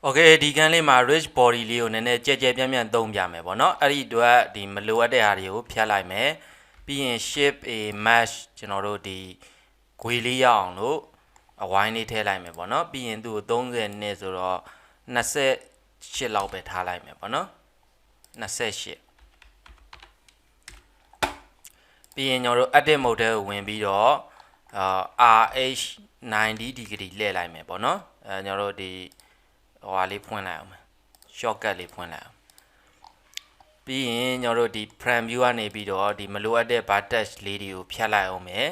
Okay ဒီကန်းလေးမှာ rich body လေးကိုနည်းနည်းကြဲကြဲပြန့်ပြန့်သုံးပြမယ်ပေါ့နော်အဲ့ဒီအတွက်ဒီမလိုအပ်တဲ့ဟာတွေကိုဖြတ်လိုက်မယ်ပြီးရင် shape a mesh ကျွန်တော်တို့ဒီခွေလေးရအောင်လို့အဝိုင်းလေးထည့်လိုက်မယ်ပေါ့နော်ပြီးရင်သူ့ကို30နှစ်ဆိုတော့28လောက်ပဲထားလိုက်မယ်ပေါ့နော်28ပြီးရင်ကျွန်တော်တို့ edit mode ထဲကိုဝင်ပြီးတော့ RH 90 degree လှည့်လိုက်မယ်ပေါ့နော်ကျွန်တော်တို့ဒီဟိုဟာလေးဖွင့်လိုက်အောင် shortcut လေးဖွင့်လိုက်အောင်ပြီးရင်ကျွန်တော်တို့ဒီ front view ကနေပြီးတော့ဒီမလိုအပ်တဲ့ bar touch လေးတွေကိုဖြတ်လိုက်အောင်မယ်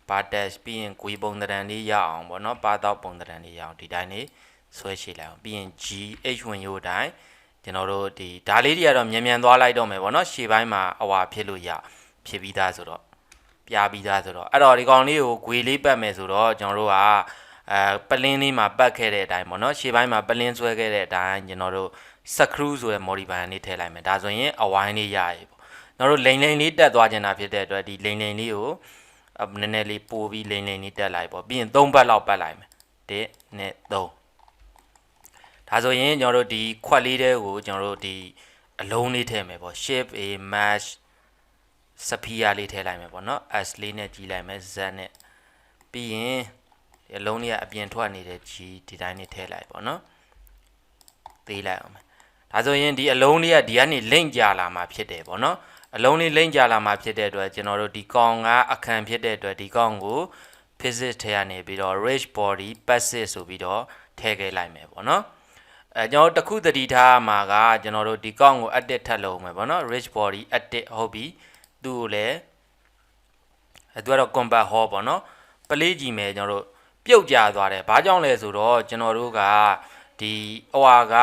bar touch ပြီးရင်ကိုယ်ပုံသဏ္ဍာန်လေးရအောင်ပေါ့နော်ပါတော့ပုံသဏ္ဍာန်လေးရအောင်ဒီတိုင်းလေးဆွဲရှည်လိုက်အောင်ပြီးရင် GH ဝင်ရိုးတိုင်းကျွန်တော်တို့ဒီဒါလေးတွေကတော့မြန်သွားလိုက်တော့မယ်ပေါ့နော်ရှေ့ပိုင်းမှာအဝါဖြစ်လို့ရဖြစ်ပြီးသားဆိုတော့ပြပြီးသားဆိုတော့အဲ့တော့ဒီကောင်လေးကိုဂွေလေးပတ်မယ်ဆိုတော့ကျွန်တော်တို့ကပလင်းလေးမှာပတ်ခဲ့တဲ့အတိုင်းပေါ့နော်ရှေ့ပိုင်းမှာပလင်းဆွဲခဲ့တဲ့အတိုင်းကျွန်တော်တို့ screw ဆိုတဲ့ modifier လေးထည့်လိုက်မယ်ဒါဆိုရင်အဝိုင်းလေးရရပေါ့ကျွန်တော်တို့လိန်လေးတက်သွားချင်တာဖြစ်တဲ့အတွက်ဒီလိန်လေးကိုနည်းနည်းလေးပို့ပြီးလိန်လေးတက်လိုက်ပေါ့ပြီးရင်3ဘက်လောက်ပတ်လိုက်မယ်1နဲ့3ဒါဆိုရင်ကျွန်တော်တို့ဒီခွက်လေးတွေကိုကျွန်တော်တို့ဒီအလုံးလေးထည့်မယ်ပေါ့ shape a mesh စဖီယာလေးထည့်လိုက်မယ်ပေါ့နော် S လေးနဲ့ကြီးလိုက်မယ် Z နဲ့ပြီးရင်အလုံးလေးကအပြင်ထွက်နေတဲ့ G ဒီတိုင်းလေးထည့်လိုက်ပေါ့နော်သေးလိုက်အောင်ဒါဆိုရင်ဒီအလုံးလေးကဒီကနေလိမ့်ကြလာမှာဖြစ်တယ်ပေါ့နော်အလုံးလေးလိမ့်ကြလာမှာဖြစ်တဲ့အတွက်ကျွန်တော်တို့ဒီကောင်ကအခန့်ဖြစ်တဲ့အတွက်ဒီကောင်ကို physics ထဲကနေပြီးတော့ rich body passive ဆိုပြီးတော့ထည့်ခဲ့လိုက်မယ်ပေါ့နော်ကျွန်တော်တခုတတိထားမှာကကျွန်တော်တို့ဒီကောင်ကို edit ထပ်လုပ်မယ်ပေါ့နော် rich body edit ဟုတ်ပြီသူ့ကိုလည်းသူကတော့ combat hall ပေါ့နော်ပလေးကြည့်မယ်ကျွန်တော်တို့ပြုတ်ကြသွားတယ်ဘာကြောင့်လဲဆိုတော့ကျွန်တော်တို့ကဒီဟိုဟာက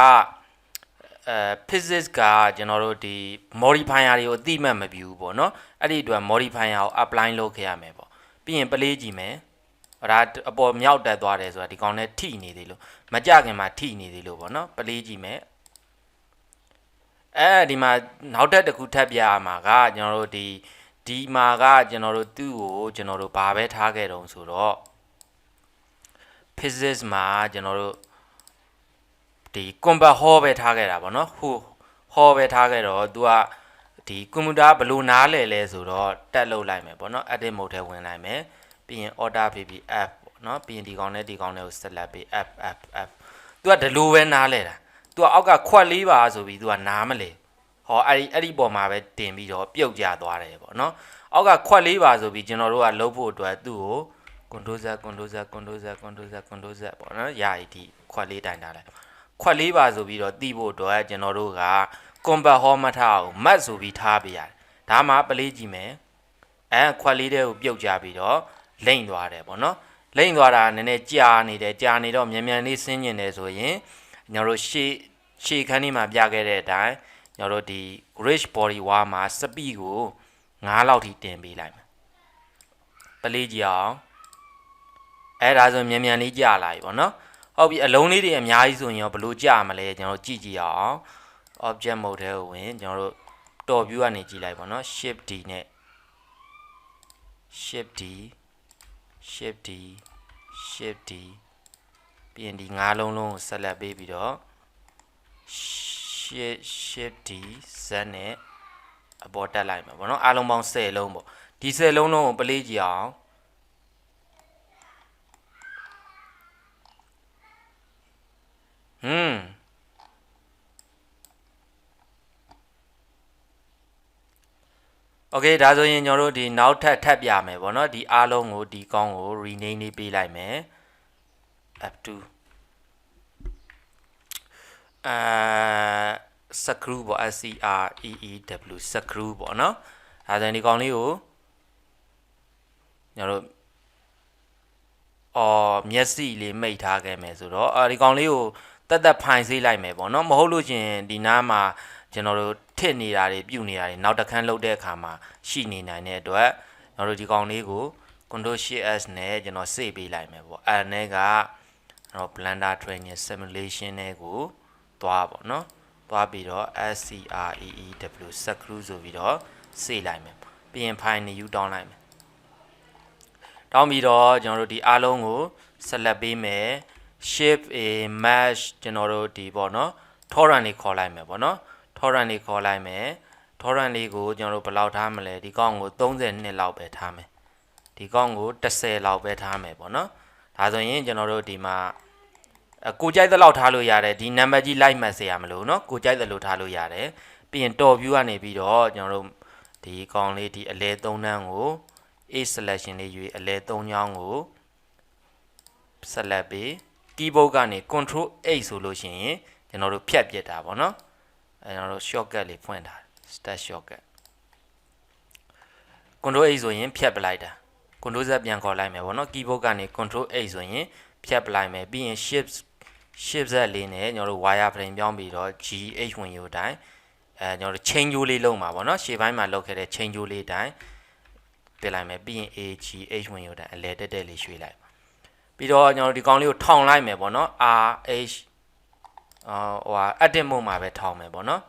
physics ကကျွန်တော်တို့ဒီ modifier တွေကိုအတိမတ်မပြဘူးပေါ့နော်အဲ့ဒီအတွက် modifier ကို apply လုပ်ခဲ့ရမယ်ပေါ့ပြီးရင်ပလေးကြည့်မယ်ဒါအပေါ်မြောက်တက်သွားတယ်ဆိုတာဒီကောင်နဲ့ထိနေသေးလို့မကြခင်မှာထိနေသေးလို့ပေါ့နော်ပလေးကြည့်မယ်ဒီမှာနောက်ထပ်တစ်ခုထပ်ပြရမှာကကျွန်တော်တို့ဒီမှာကကျွန်တော်တို့သူ့ကိုကျွန်တော်တို့ဘာပဲထားခဲ့တုံးဆိုတော့ physics မှာကျွန်တော်တို့ဒီ combat hall ပဲထားခဲ့တာပေါ့နော် hall ပဲထားခဲ့တော့သူကဒီကွန်ပျူတာဘယ်လိုနားလဲဆိုတော့တက်လုပ်လိုက်မယ်ပေါ့နော် edit mode ထဲဝင်လိုက်မယ်ပြီးရင် order ppf ပေါ့နော်ပြီးရင်ဒီကောင်နဲ့ကို select ပေး f သူကဒီလိုပဲနားလဲတာသူကအောက်ကခွက်လေးပါဆိုပြီးသူကနားမလဲဟောအဲ့ဒီပေါ်မှာပဲတင်ပြီးတော့ပြုတ်ကျသွားတယ်ပေါ့နော်အောက်ကခွက်လေးပါဆိုပြီးကျွန်တော်တို့ကလုပ်ဖို့အတွက်သူ့ကို control z ပေါ့နော်ယာရီဒီခွက်လေးတိုင်ထားလိုက်ခွက်လေးပါဆိုပြီးတော့တီးဖို့အတွက်ကျွန်တော်တို့က combat hall မထားအောင် mat ဆိုပြီးထားပေးရတယ်ဒါမှပလေးကြည့်မယ်ခွက်လေးတွေကိုပြုတ်ကြပြီးတော့လိမ့်သွားတယ်ပေါ့နော်လိမ့်သွားတာနည်းနည်းကြာနေတော့မြန်လေးဆင်းကျင်တယ်ဆိုရင်ကျွန်တော်တို့ရှေ့ခန်းလေးမှာပြခဲ့တဲ့အတိုင်းကျွန်တော်တို့ဒီ rich body war မှာ speed ကို9လောက်ထိတင်ပေးလိုက်မယ်ပလေးကြည့်အောင်ဒါဆိုမြန်လေးကြာလာပြီပေါ့နော်ဟုတ်ပြီအလုံးလေးတွေအများကြီးဆိုရင်ရောဘလို့ကြာမလဲကျွန်တော်တို့ကြည့်အောင် object mode ထဲကိုဝင်ကျွန်တော်တို့ top view ကနေကြည့်လိုက်ပေါ့နော် shift D နဲ့ shift D ပြီးရင်ဒီ9လုံးလုံးကို select ပေးပြီးတော့ shift D Z နဲ့အပေါ်တက်လိုက်မှာပေါ့နော်အားလုံးပေါင်း10လုံးပေါ့ဒီ10လုံးလုံးကိုပလေးကြည့်အောင်โอเคဒါဆိုရင်ကျွန်တော်တို့ဒီနောက်ထပ်ပြမယ်ပေါ့နော်ဒီအားလုံးကိုဒီကောင်းကို rename လေးပေးလိုက်မယ် f2 screw ပေါ့ screw screw ပေါ့နော်ဒါဆိုရင်ဒီကောင်းလေးကိုကျွန်တော်တို့မျက်စိလေးမိတ်ထားခဲ့မယ်ဆိုတော့ဒီကောင်လေးကိုတက်ဖိုင်ဆေးလိုက်မယ်ပေါ့နော်မဟုတ်လို့ရှင်ဒီနားမှာကျွန်တော်တို့ထစ်နေတာတွေပြုတ်နေတာတွေနောက်တစ်ခန်းလုပ်တဲ့အခါမှာရှိနေနိုင်တဲ့အတွက်ကျွန်တော်တို့ဒီကောင်လေးကို Ctrl Shift S နဲ့ကျွန်တော်စေ့ပေးလိုက်မယ်ပေါ့နဲ့ကကျွန်တော် Blender Training Simulation နဲ့ကိုသွားပေါ့နော်သွားပြီးတော့ screw screw ဆိုပြီးတော့စေ့လိုက်မယ်ပြီးရင် file new တောင်းလိုက်မယ်တောင်းပြီးတော့ကျွန်တော်တို့ဒီအားလုံးကို select ပေးမယ် shape a mesh ကျွန်တော်တို့ဒီပေါ့နော် torrent လေးခေါ်လိုက်မယ်ပေါ့နော် torrent လေးခေါ်လိုက်မယ် torrent လေးကိုကျွန်တော်တို့ဘယ်လောက်ထားမလဲဒီကောင်ကို32လောက်ပဲထားမယ်ဒီကောင်ကို10လောက်ပဲထားမယ်ပေါ့နော်ဒါဆိုရင်ကျွန်တော်တို့ဒီမှာကိုကြိုက်တဲ့လောက်ထားလို့ရတယ်ဒီနံပါတ်ကြီးလိုက်မှတ်စေရမလို့เนาะကိုကြိုက်တဲ့လို့ထားလို့ရတယ်ပြီးရင် top view ကနေပြီးတော့ကျွန်တော်တို့ဒီကောင်လေးဒီအလဲ3တန်းကို A selection လေးယူအလဲ3ချောင်းကို select ပြီး keyboard ကနေ control 8ဆိုလို့ရှိရင်ကျွန်တော်တို့ဖြတ်ပြစ်တာပေါ့เนาะကျွန်တော်တို့ shortcut လေးဖွင့်ထား start shortcut control 8ဆိုရင်ဖြတ်ပလိုက်တာ control Z ပြန်ခေါ်လိုက်မယ်ပေါ့เนาะ keyboard ကနေ control 8ဆိုရင်ဖြတ်ပလိုက်မယ်ပြီးရင် shift Z လေးနဲ့ကျွန်တော်တို့ wire frame ပြောင်းပြီးတော့ GH ဝင်ယူတိုင်းကျွန်တော်တို့ chain ကြိုးလေးလုံးပါပေါ့เนาะရှေ့ပိုင်းမှာလောက်ခဲ့တဲ့ chain ကြိုးလေးတိုင်းပြလိုက်မယ်ပြီးရင် AGH ဝင်ယူတိုင်းအလဲတက်တက်လေးရွှေ့လိုက်ပြီးတော့ကျွန်တော်တို့ဒီကောင်လေးကိုထောင်လိုက်မယ်ပေါ့เนาะ RH ဟို edit mode မှာပဲထောင်မယ်ပေါ့เนาะ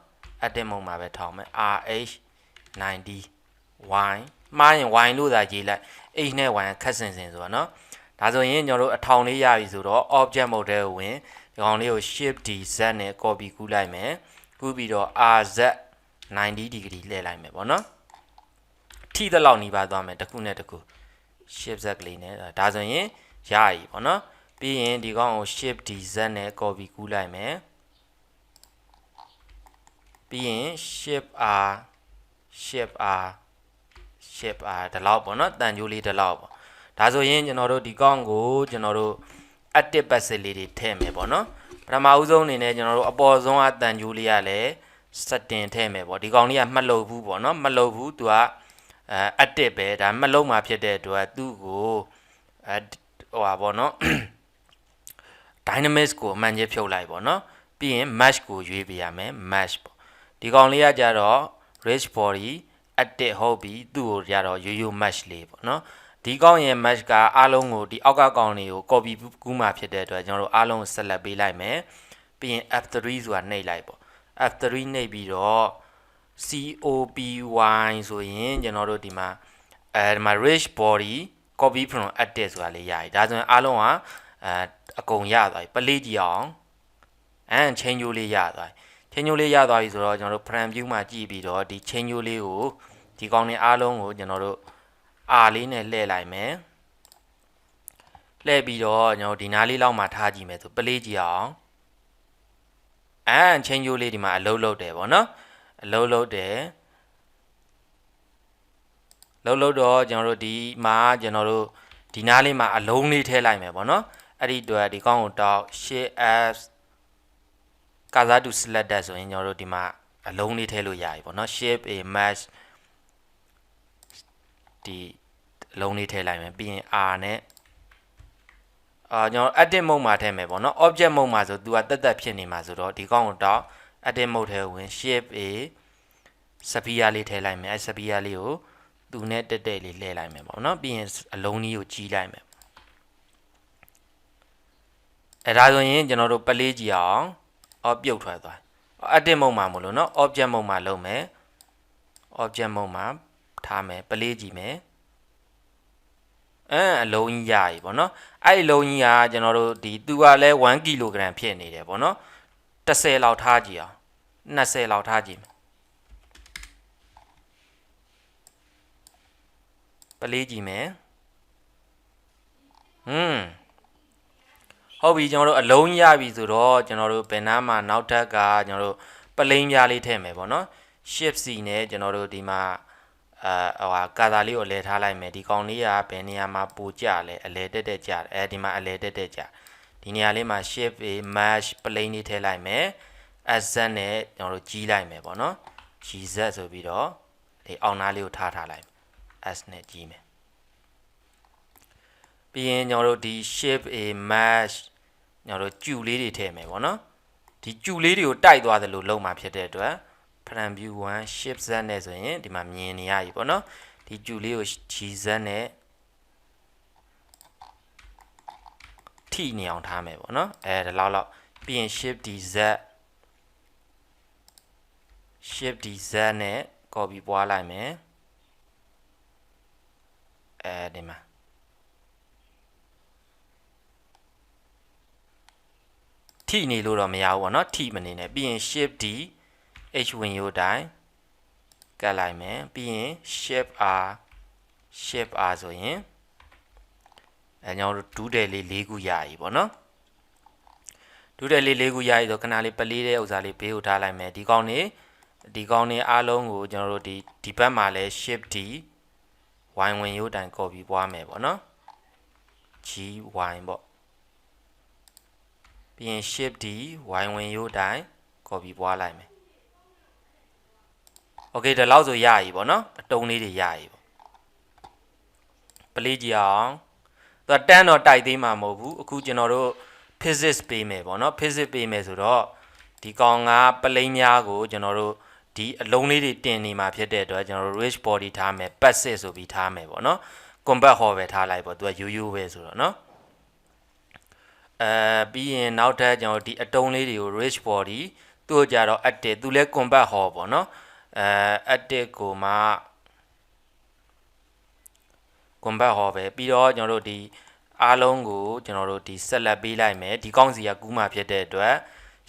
edit mode မှာပဲထောင်မယ် RH 90 Y မှားရင် Y လို့သာရေးလိုက် H နဲ့ Y ခက်စင်စင်ဆိုတော့เนาะဒါဆိုရင်ကျွန်တော်တို့အထောင်လေးရပြီဆိုတော့ object mode ထဲကိုဝင်ဒီကောင်လေးကို shift D Z နဲ့ copy ကူးလိုက်မယ်ကူးပြီးတော့ RZ 90 degree လှည့်လိုက်မယ်ပေါ့နော်ထိတဲ့လောက်နီးပါးသွားမယ်တစ်ခုနဲ့တစ်ခု shift Z လေးနဲ့ဒါဆိုရင်ရပြီပေါ့နော်ပြီးရင်ဒီကောင်ကို shift D Z နဲ့ copy ကူးလိုက်မယ်ပြီးရင် shift R ဒီလောက်ပေါ့နော်တန်ကြိုးလေးဒီလောက်ပေါ့ဒါဆိုရင်ကျွန်တော်တို့ဒီကောင်ကိုကျွန်တော်တို့ active passive လေးတွေထည့်မယ်ပေါ့နော်ပထမဦးဆုံးအနေနဲ့ကျွန်တော်တို့အပေါ်ဆုံးအတန်ကြိုးလေးကလည်း setting ထည့်မယ်ပေါ့ဒီကောင်လေးကမှတ်လို့ဘူးပေါ့နော်မလို့ဘူးသူကactive ပဲဒါမှတ်လို့မှာဖြစ်တဲ့အတွက်သူ့ကိုဟိုပါပေါ့နော် dynamics ကိုအမှန်ကြီးဖြုတ်လိုက်ပေါ့နော်ပြီးရင် mesh ကိုရွေးပြရမယ် mesh ပေါ့ဒီကောင်လေးကကြတော့ rich body active ဟုတ်ပြီသူ့ကိုကြတော့ရိုးရိုး mesh လေးပေါ့နော်ဒီကောင်ရဲ့ mesh ကအားလုံးကိုဒီအောက်ကကောင်လေးကို copy ကူးမှာဖြစ်တဲ့အတွက်ကျွန်တော်တို့အားလုံးကို select ပေးလိုက်မယ်ပြီးရင် F3 ဆိုတာနှိပ်လိုက်ပေါ့ F3 နှိပ်ပြီးတော့ COPY ဆိုရင်ကျွန်တော်တို့ဒီမှာဒီမှာ rich body copy from active ဆိုတာလေးရပြီဒါဆိုရင်အားလုံးကအကုန်ရသွားပြီပလေးကြည့်အောင်chain ကြိုးလေးရသွားပြီchain ကြိုးလေးရသွားပြီဆိုတော့ကျွန်တော်တို့ front view မှာကြည့်ပြီးတော့ဒီ chain ကြိုးလေးကိုဒီကောင်တွေအားလုံးကိုကျွန်တော်တို့ R လေးနဲ့လှည့်လိုက်မယ်လှည့်ပြီးတော့ကျွန်တော်ဒီနားလေးလောက်မှာထားကြည့်မယ်ဆိုပလေးကြည့်အောင်chain ကြိုးလေးဒီမှာအလုံးလုံးတယ်ပေါ့နော်အလုံးလုံးတယ်လုံးလုံးတော့ကျွန်တော်တို့ဒီမှာကျွန်တော်တို့ဒီနားလေးမှာအလုံးလေးထည့်လိုက်မယ်ပေါ့နော်အဲ့ဒီတော့ဒီကောင်ကိုတောက် shift F ကာဇာတူ selected ဆိုရင်ကျွန်တော်တို့ဒီမှာအလုံးလေးထည့်လို့ရပြီပေါ့နော် shift A match ဒီအလုံးလေးထည့်လိုက်မယ်ပြီးရင် R နဲ့ကျွန်တော် edit mode မှာထည့်မယ်ပေါ့နော် object mode မှာဆိုသူကတက်တက်ဖြစ်နေမှာဆိုတော့ဒီကောင်ကိုတောက် edit mode ထဲဝင် shift A sphere လေးထည့်လိုက်မယ်အဲ sphere လေးကိုသူနဲ့တက်တက်လေးလှည့်လိုက်မယ်ပေါ့နော်ပြီးရင်အလုံးကြီးကိုကြီးလိုက်မယ်အဲဒါဆိုရင်ကျွန်တော်တို့ပလေးကြည့်အောင်ပြုတ်ထွက်သွား edit mode မှာမလို့နော် object mode မှာလုပ်မယ် object mode မှာထားမယ်ပလေးကြည့်မယ်အလုံးကြီးရပြီပေါ့နော်အဲ့အလုံးကြီးကကျွန်တော်တို့ဒီသူကလည်း1 kg ဖြစ်နေတယ်ပေါ့နော်10လောက်ထားကြည့်အောင်20လောက်ထားကြည့်ပလေးကြည့်မယ်ဟုတ်ပြီကျွန်တော်တို့အလုံးရပြီဆိုတော့ကျွန်တော်တို့ဘယ်နားမှာနောက်ထပ်ကကျွန်တော်တို့ပလိန်ပြားလေးထည့်မယ်ပေါ့နော် shift C နဲ့ကျွန်တော်တို့ဒီမှာဟိုကာတာလေးကိုလဲထားလိုက်မယ်ဒီကောင်လေးကဘယ်နေရာမှာပိုကျလဲအလဲတက်တက်ကျဒီမှာအလဲတက်တက်ကျဒီနေရာလေးမှာ shift A match ပလိန်လေးထည့်လိုက်မယ် SZ နဲ့ကျွန်တော်တို့ကြီးလိုက်မယ်ပေါ့နော် GZ ဆိုပြီးတော့ဒီအောက်နားလေးကိုထားလိုက် S နဲ့ကြီးမယ်ပြီးရင်ကျွန်တော်တို့ဒီ shift A match ကျွန်တော်တို့ကျူလေးတွေထည့်မယ်ပေါ့နော်ဒီကျူလေးတွေကိုတိုက်သွားတယ်လို့လုံးမှာဖြစ်တဲ့အတွက် front view 1 shift Z နဲ့ဆိုရင်ဒီမှာမြင်နေရပြီပေါ့နော်ဒီကျူလေးကို GZ နဲ့ထိနေအောင်ထားမယ်ပေါ့နော်ဒီလောက်ပြီးရင် shift DZ နဲ့ copy ပွားလိုက်မယ်ဒီမှာ ထိနေလို့တော့မရဘူးပေါ့နော်ထိမနေနဲ့ပြီးရင် shift D H ဝင်ရိုးတိုင်းကတ်လိုက်မယ်ပြီးရင် shift R ဆိုရင်ကျွန်တော်တို့ဒူးတယ်လေး၄ခုရပြီပေါ့နော်ဒူးတယ်လေး၄ခုရပြီဆိုခဏလေးပလေးတဲ့ဥစ္စာလေးဘေးကိုထားလိုက်မယ်ဒီကောင်းနေအားလုံးကိုကျွန်တော်တို့ဒီဘက်မှာလဲ shift D Y ဝင်ရိုးတိုင် copy ပွားမယ်ပေါ့နော် G Y ပေါ့ပြီးရင် shift D Y ဝင်ရိုးတိုင် copy ပွားလိုက်မယ် okay ဒီလောက်ဆိုရပြီပေါ့နော်အတုံးလေးတွေရပြီပေါ့ပလေးကြည့်အောင်သူတန်းတော့တိုက်သေးမှာမဟုတ်ဘူးအခုကျွန်တော်တို့ physics ပေးမယ်ပေါ့နော် physics ပေးမယ်ဆိုတော့ဒီကောင်ကပလိန်းများကိုကျွန်တော်တို့ဒီအလုံးလေးတွေတင်နေမှာဖြစ်တဲ့အတွက်ကျွန်တော်တို့ rich body ထားမယ် passive ဆိုပြီးထားမယ်ပေါ့နော် combat hall ပဲထားလိုက်ပေါ့သူကရိုးရိုးပဲဆိုတော့နော်ပြီးရင်နောက်ထပ်ကျွန်တော်ဒီအတုံးလေးတွေကို rich body သူ့ကြတော့ active သူလဲ combat hall ပေါ့နော်active ကိုမှ combat hall ပဲပြီးတော့ကျွန်တော်တို့ဒီအားလုံးကိုကျွန်တော်တို့ဒီဆက်လက်ပေးလိုက်မယ်ဒီကောင်းစီကကူးမှဖြစ်တဲ့အတွက်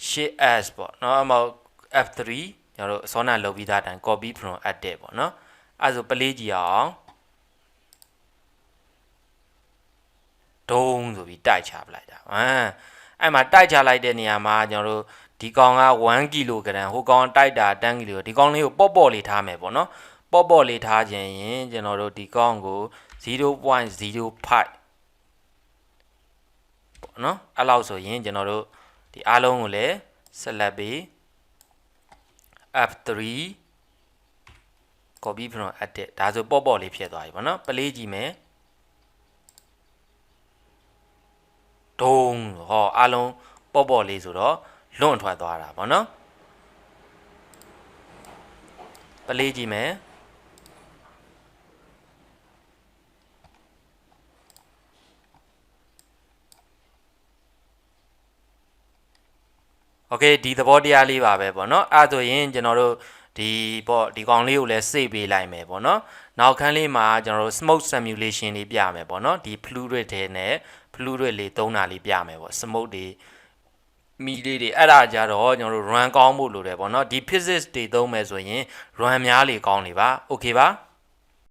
shift s ပေါ့နော်အမောက် F3 ကျွန်တော်တို့အစောနာလုပ်ပြီးသားတိုင်း copy from active ပေါ့နော်အဲဆိုပလေးကြည့်အောင်ဒုံဆိုပြီးတိုက်ချပလိုက်တာအဲ့မှာတိုက်ချလိုက်တဲ့နေရာမှာကျွန်တော်တို့ဒီကောင်က1 kg ဟိုကောင်တိုက်တာ10 kg ဒီကောင်လေးကိုပေါ့လေးထားမယ်ပေါ့နော်ပေါ့လေးထားခြင်းရင်ကျွန်တော်တို့ဒီကောင်ကို 0.05 ပေါ့နော်အဲ့လောက်ဆိုရင်ကျွန်တော်တို့ဒီအားလုံးကိုလည်းဆက်လက်ပြီး F3 copy from edit ဒါဆိုပေါ့လေးဖြစ်သွားပြီပေါ့နော်ပလေးကြည့်မယ်ဒုံဟောအားလုံးပေါ့လေးဆိုတော့လွန့်ထွက်သွားတာပေါ့နော်ပလေးကြည့်မယ်โอเคဒီသဘောတရားလေးပါပဲပေါ့နော်အဲ့ဆိုရင်ကျွန်တော်တို့ဒီကောင်လေးကိုလည်းစိတ်ပေးလိုက်မယ်ပေါ့နော်နောက်ခန်းလေးမှာကျွန်တော်တို့ smoke simulation လေးပြမယ်ပေါ့နော်ဒီ fluid တွေနဲ့ fluid လေးသုံးတာလေးပြမယ်ပေါ့ smoke တွေမီလေးတွေအဲ့ဒါကြတော့ကျွန်တော်တို့ run ကောင်းဖို့လိုတယ်ပေါ့နော်ဒီ physics တွေသုံးမယ်ဆိုရင် run များလေကောင်းလေပါ okay ပါ